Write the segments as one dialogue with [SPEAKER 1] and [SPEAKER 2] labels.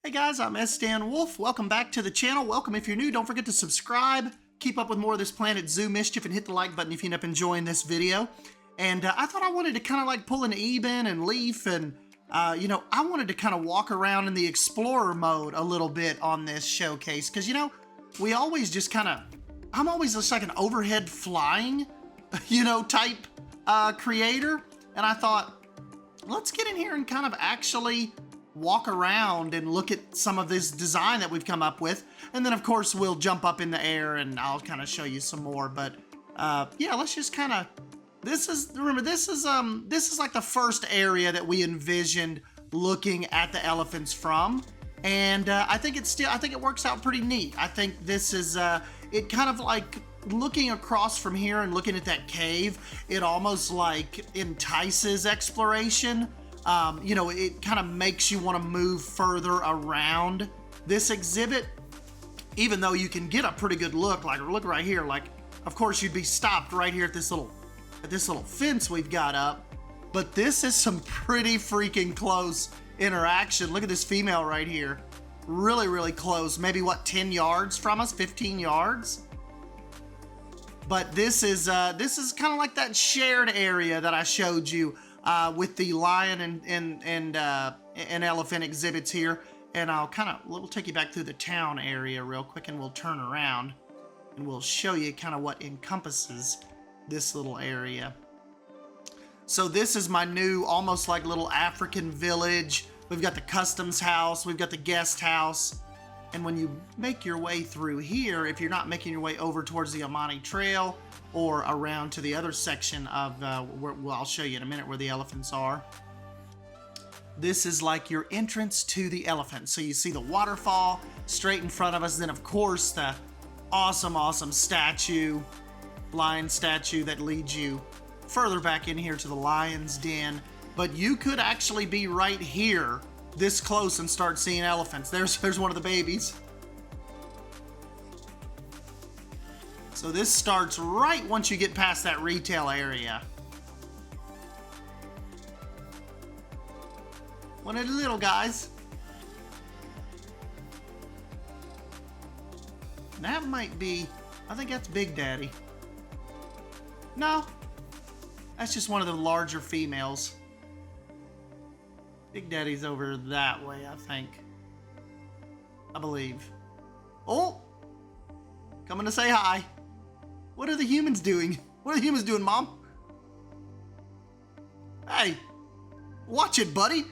[SPEAKER 1] Hey guys, I'm S. Dan Wolf. Welcome back to the channel. Welcome if you're new. Don't forget to subscribe. Keep up with more of this Planet Zoo mischief and hit the like button if you end up enjoying this video. And I thought I wanted to kind of like pull an Eben and Leaf and, I wanted to kind of walk around in the Explorer mode a little bit on this showcase. Because, we always just kind of, I'm always just like an overhead flying, type creator. And I thought, let's get in here and kind of actually walk around and look at some of this design that we've come up with. And then of course we'll jump up in the air and I'll kind of show you some more. But yeah, let's just kind of, this is like the first area that we envisioned looking at the elephants from. And I think it works out pretty neat. I think this is, it kind of like looking across from here and looking at that cave, it almost like entices exploration. It kind of makes you want to move further around this exhibit, even though you can get a pretty good look. Like, look right here. Like, of course, you'd be stopped right here at this little fence we've got up. But this is some pretty freaking close interaction. Look at this female right here. Really, really close. Maybe what, 10 yards from us? 15 yards? But this is kind of like that shared area that I showed you. With the lion and elephant exhibits here. And we'll take you back through the town area real quick and we'll turn around and we'll show you kind of what encompasses this little area. So this is my new, almost like little African village. We've got the customs house, we've got the guest house. And when you make your way through here, if you're not making your way over towards the Amani Trail, or around to the other section of, I'll show you in a minute where the elephants are. This is like your entrance to the elephant. So you see the waterfall straight in front of us. Then of course the awesome lion statue that leads you further back in here to the lion's den. But you could actually be right here this close and start seeing elephants. There's one of the babies. So this starts right once you get past that retail area. One of the little guys. That might be, I think that's Big Daddy. No, that's just one of the larger females. Big Daddy's over that way, I think. I believe. Oh, coming to say hi. What are the humans doing? What are the humans doing, Mom? Hey, watch it, buddy.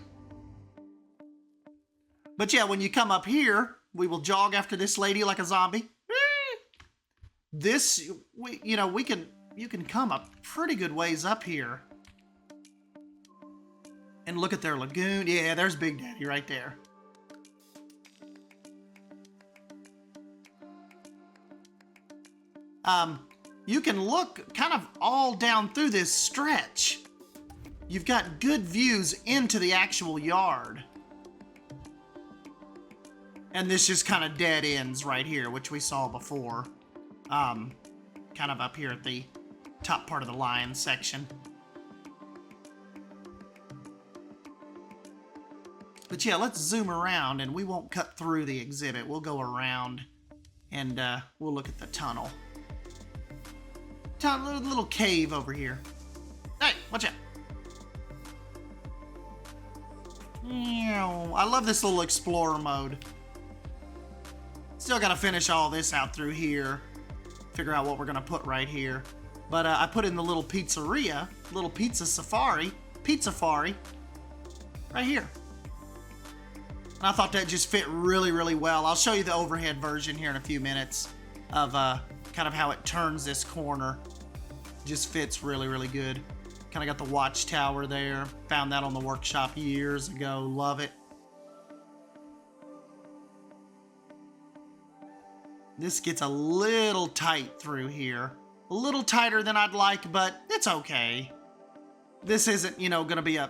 [SPEAKER 1] But yeah, when you come up here, we will jog after this lady like a zombie. You can come a pretty good ways up here. And look at their lagoon. Yeah, there's Big Daddy right there. You can look kind of all down through this stretch. You've got good views into the actual yard. And this just kind of dead ends right here, which we saw before. Kind of up here at the top part of the lion section. But yeah, let's zoom around and we won't cut through the exhibit. We'll go around and we'll look at the tunnel. Little cave over here. Hey, watch out. I love this little explorer mode. Still gotta finish all this out through here. Figure out what we're gonna put right here. But I put in the little pizzeria, little pizza safari, right here. And I thought that just fit really, really well. I'll show you the overhead version here in a few minutes of kind of how it turns this corner. Just fits really, really good. Kind of got the watchtower there. Found that on the workshop years ago. Love it. This gets a little tight through here. A little tighter than I'd like, but it's okay. This isn't,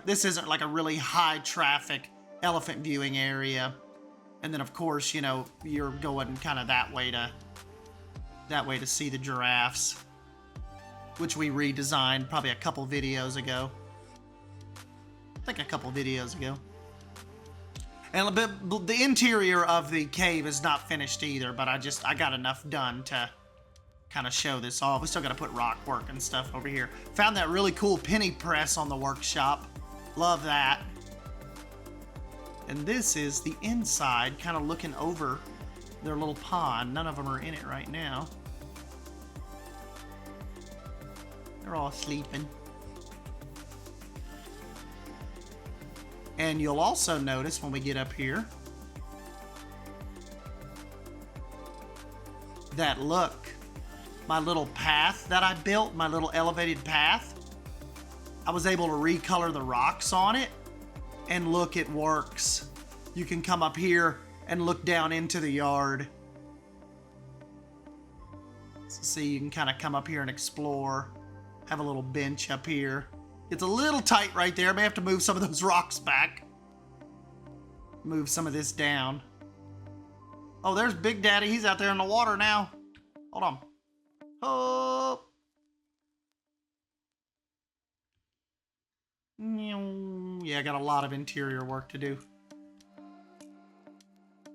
[SPEAKER 1] this isn't like a really high traffic elephant viewing area. And then of course, you're going kind of that way to see the giraffes, which we redesigned probably a couple videos ago. I think a couple videos ago. And a bit, the interior of the cave is not finished either, but I got enough done to kind of show this off. We still got to put rock work and stuff over here. Found that really cool penny press on the workshop. Love that. And this is the inside, kind of looking over their little pond. None of them are in it right now. They're all sleeping. And you'll also notice when we get up here that look, my little path that I built, my little elevated path, I was able to recolor the rocks on it, and look, it works. You can come up here and look down into the yard. So see, you can kind of come up here and explore. Have a little bench up here. It's a little tight right there. I may have to move some of those rocks back. Move some of this down. Oh, there's Big Daddy. He's out there in the water now. Hold on. Oh. Yeah, I got a lot of interior work to do.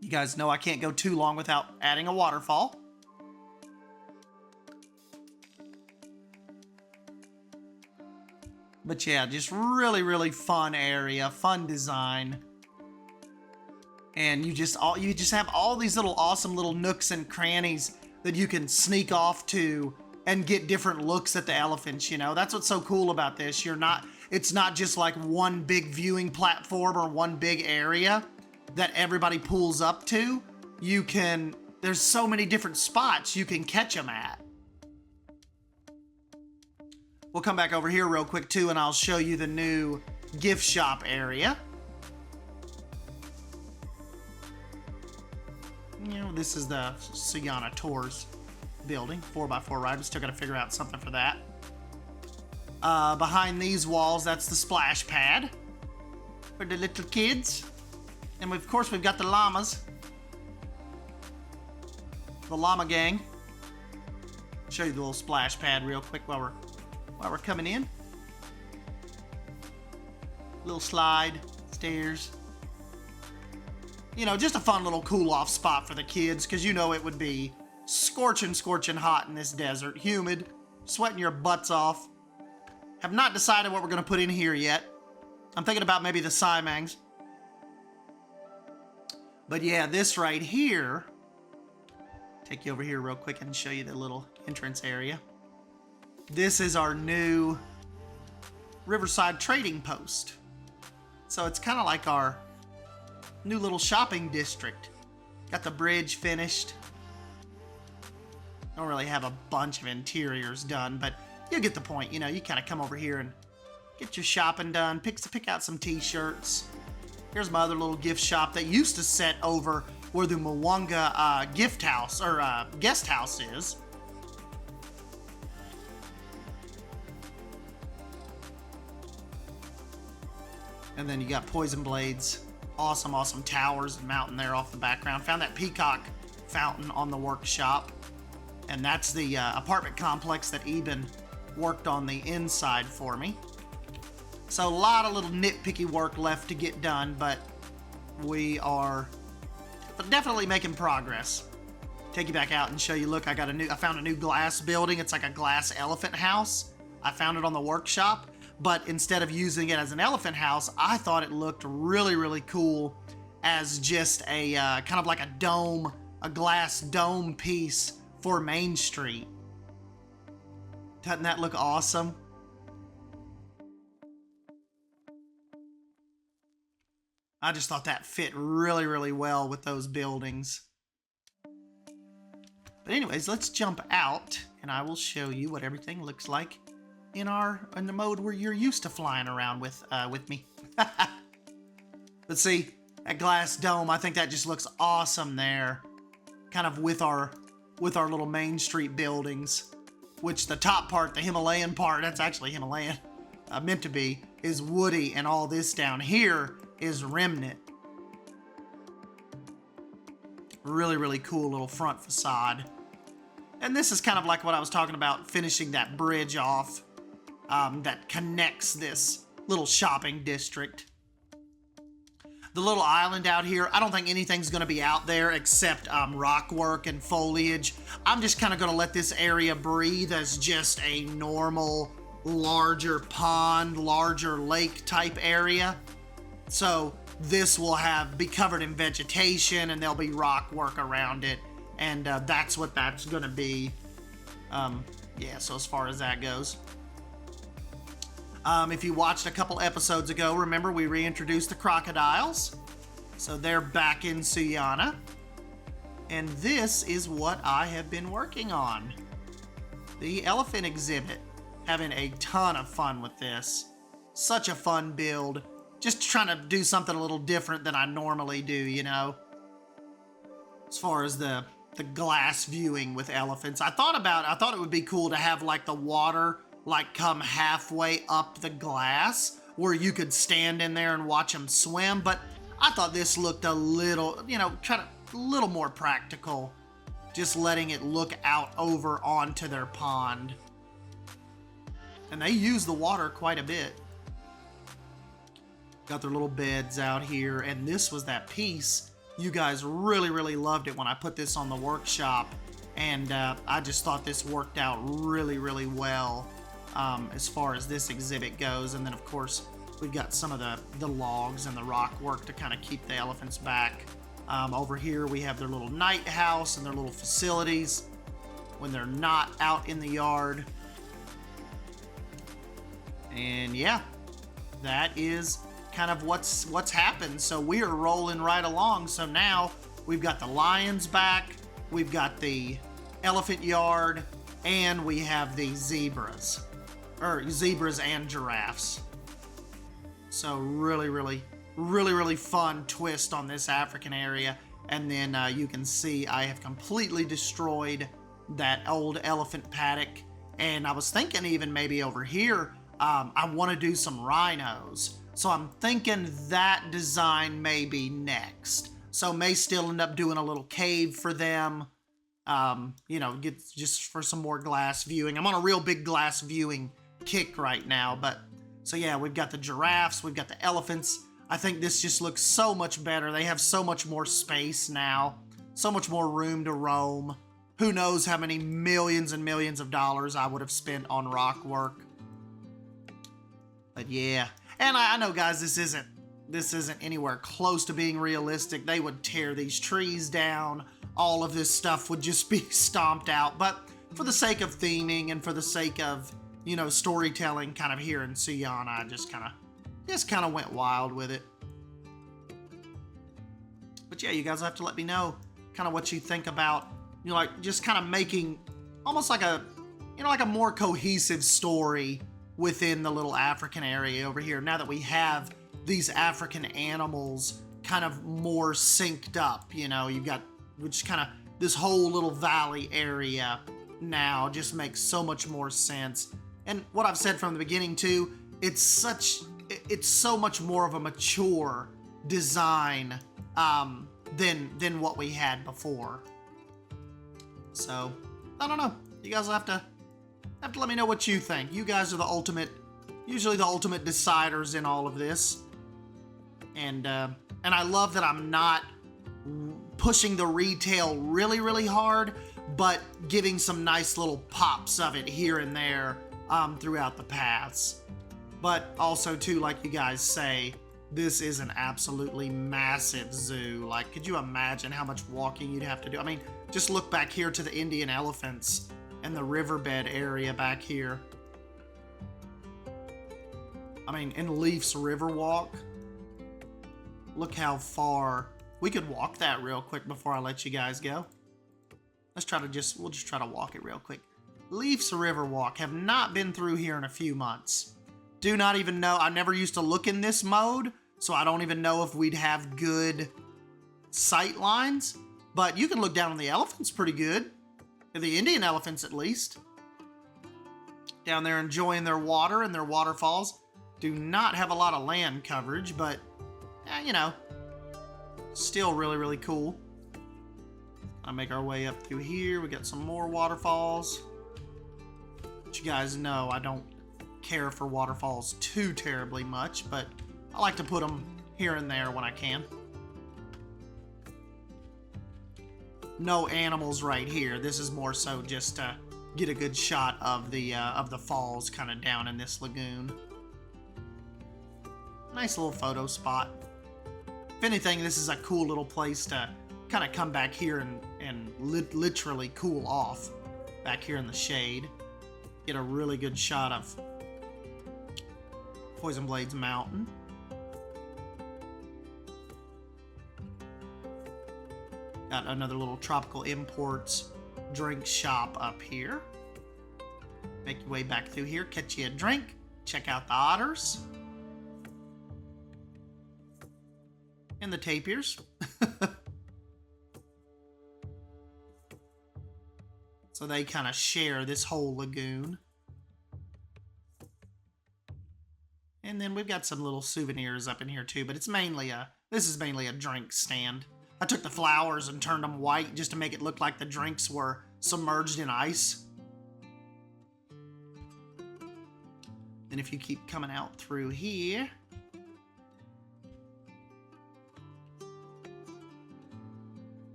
[SPEAKER 1] You guys know I can't go too long without adding a waterfall. But yeah, just really, really fun area, fun design. And you just have all these little awesome little nooks and crannies that you can sneak off to and get different looks at the elephants, you know? That's what's so cool about this. It's not just like one big viewing platform or one big area that everybody pulls up to. There's so many different spots you can catch them at. We'll come back over here real quick too, and I'll show you the new gift shop area. You know, this is the Suyana Tours building, 4x4 ride. We still got to figure out something for that. Behind these walls, that's the splash pad for the little kids. And of course, we've got the llamas. The llama gang. I'll show you the little splash pad real quick while we're coming in. Little slide, stairs. You know, just a fun little cool off spot for the kids, because you know it would be scorching hot in this desert. Humid, sweating your butts off. Have not decided what we're going to put in here yet. I'm thinking about maybe the Simangs. But yeah, this right here, take you over here real quick and show you the little entrance area. This is our new Riverside trading post. So it's kind of like our new little shopping district. Got the bridge finished. Don't really have a bunch of interiors done, but you get the point. You know, you kind of come over here and get your shopping done. Pick out some t-shirts. Here's my other little gift shop that used to set over where the Mwanga gift house or guest house is. And then you got poison blades. Awesome towers and mountain there off the background. Found that peacock fountain on the workshop. And that's the apartment complex that Eben worked on the inside for me. So a lot of little nitpicky work left to get done, but we are definitely making progress. Take you back out and show you, look, I found a new glass building. It's like a glass elephant house. I found it on the workshop, but instead of using it as an elephant house, I thought it looked really, really cool as just a kind of like a dome, a glass dome piece for Main Street. Doesn't that look awesome? I just thought that fit really, really well with those buildings. But anyways, let's jump out and I will show you what everything looks like in the mode where you're used to flying around with me. Let's see, that glass dome, I think that just looks awesome there. Kind of with our little Main Street buildings, which the top part, the Himalayan part, that's actually Himalayan, meant to be, is woody, and all this down here is remnant. Really, really cool little front facade. And this is kind of like what I was talking about, finishing that bridge off that connects this little shopping district. the little island out here, I don't think anything's gonna be out there except rock work and foliage. I'm just kind of gonna let this area breathe as just a normal, larger pond, larger lake type area. So this will be covered in vegetation, and there'll be rock work around it, and that's what that's gonna be. Yeah, so as far as that goes. If you watched a couple episodes ago, remember we reintroduced the crocodiles. So they're back in Suyana. And this is what I have been working on. The elephant exhibit. Having a ton of fun with this. Such a fun build. Just trying to do something a little different than I normally do, you know? As far as the glass viewing with elephants. I thought it would be cool to have like the water like come halfway up the glass where you could stand in there and watch them swim, but I thought this looked a little, you know, a little more practical, just letting it look out over onto their pond. And they use the water quite a bit. Got their little beds out here, and this was that piece. You guys really, really loved it when I put this on the workshop, and I just thought this worked out really, really well. As far as this exhibit goes. And then of course we've got some of the logs and the rock work to kind of keep the elephants back. Over here we have their little night house and their little facilities when they're not out in the yard. And yeah, that is kind of what's happened. So we are rolling right along. So now we've got the lions back, we've got the elephant yard, and we have the zebras. Or zebras and giraffes. So really fun twist on this African area. And then you can see I have completely destroyed that old elephant paddock. And I was thinking even maybe over here, I want to do some rhinos. So I'm thinking that design may be next. So may still end up doing a little cave for them. You know, get just for some more glass viewing. I'm on a real big glass viewing kick right now, but so yeah, we've got the giraffes, we've got the elephants. I think this just looks so much better. They have so much more space now, so much more room to roam. Who knows how many millions and millions of dollars I would have spent on rock work. But yeah, and I know guys, this isn't anywhere close to being realistic. They would tear these trees down. All of this stuff would just be stomped out, but for the sake of theming and for the sake of, you know, storytelling kind of here in Suyana, I just kind of went wild with it. But yeah, you guys have to let me know kind of what you think about, you know, like just kind of making almost like a, you know, like a more cohesive story within the little African area over here. Now that we have these African animals kind of more synced up, you know, you've got, which kind of this whole little valley area now just makes so much more sense. And what I've said from the beginning too, it's so much more of a mature design than what we had before. So I don't know. You guys will have to let me know what you think. You guys are usually the ultimate deciders in all of this. And I love that I'm not pushing the retail really, really hard, but giving some nice little pops of it here and there throughout the paths. But also too, like you guys say, this is an absolutely massive zoo. Like, could you imagine how much walking you'd have to do? I mean, just look back here to the Indian elephants and the riverbed area back here. I mean, in Leaf's River Walk, look how far. We could walk that real quick before I let you guys go. We'll just try to walk it real quick. Leaf's River Walk. Have not been through here in a few months. Do not even know. I never used to look in this mode, so I don't even know if we'd have good sight lines. But you can look down on the elephants pretty good. The Indian elephants, at least. Down there enjoying their water and their waterfalls. Do not have a lot of land coverage, but, you know, still really, really cool. I'll make our way up through here. We got some more waterfalls. But you guys know I don't care for waterfalls too terribly much, but I like to put them here and there when I can. No animals right here. This is more so just to get a good shot of the falls kind of down in this lagoon. Nice little photo spot. If anything, this is a cool little place to kind of come back here and literally cool off back here in the shade. Get a really good shot of Poison Blades Mountain. Got another little tropical imports drink shop up here. Make your way back through here, catch you a drink, check out the otters. And the tapirs. So they kind of share this whole lagoon. And then we've got some little souvenirs up in here too, but this is mainly a drink stand. I took the flowers and turned them white just to make it look like the drinks were submerged in ice. And if you keep coming out through here,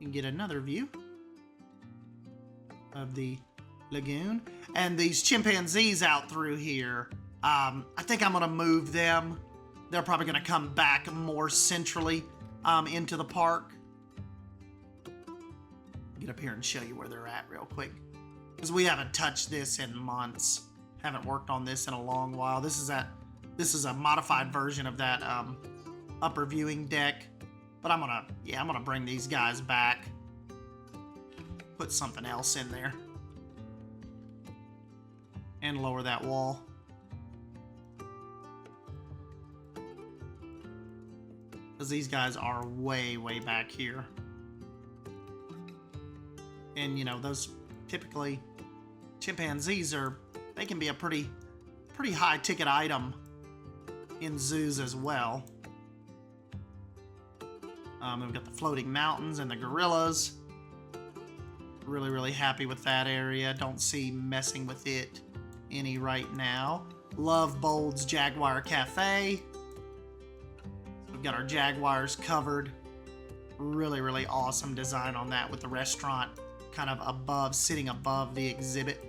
[SPEAKER 1] you can get another view of the lagoon. And these chimpanzees out through here, I think I'm gonna move them. They're probably gonna come back more centrally into the park. Get up here and show you where they're at real quick, because we haven't touched this in months. Haven't worked on this in a long while. This is a modified version of that upper viewing deck, but I'm gonna bring these guys back, put something else in there, and lower that wall. Because these guys are way back here. And you know, those typically chimpanzees they can be a pretty high ticket item in zoos as well. We've got the floating mountains and the gorillas. Really happy with that area. Don't see messing with it any right now. Love Bold's Jaguar Cafe. We've got our Jaguars covered. Really awesome design on that with the restaurant kind of sitting above the exhibit.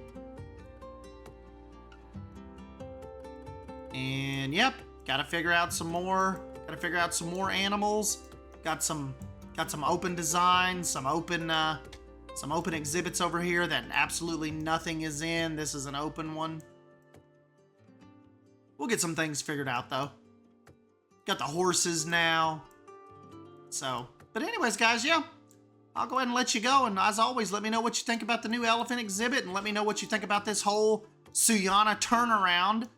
[SPEAKER 1] And yep, gotta figure out some more animals. Got some open designs, some open exhibits over here that absolutely nothing is in. This is an open one. We'll get some things figured out though. Got the horses now. So, but anyways, guys, yeah, I'll go ahead and let you go. And as always, let me know what you think about the new elephant exhibit, and let me know what you think about this whole Suyana turnaround.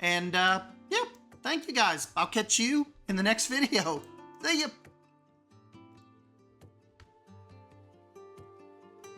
[SPEAKER 1] And yeah, thank you guys. I'll catch you in the next video. See ya.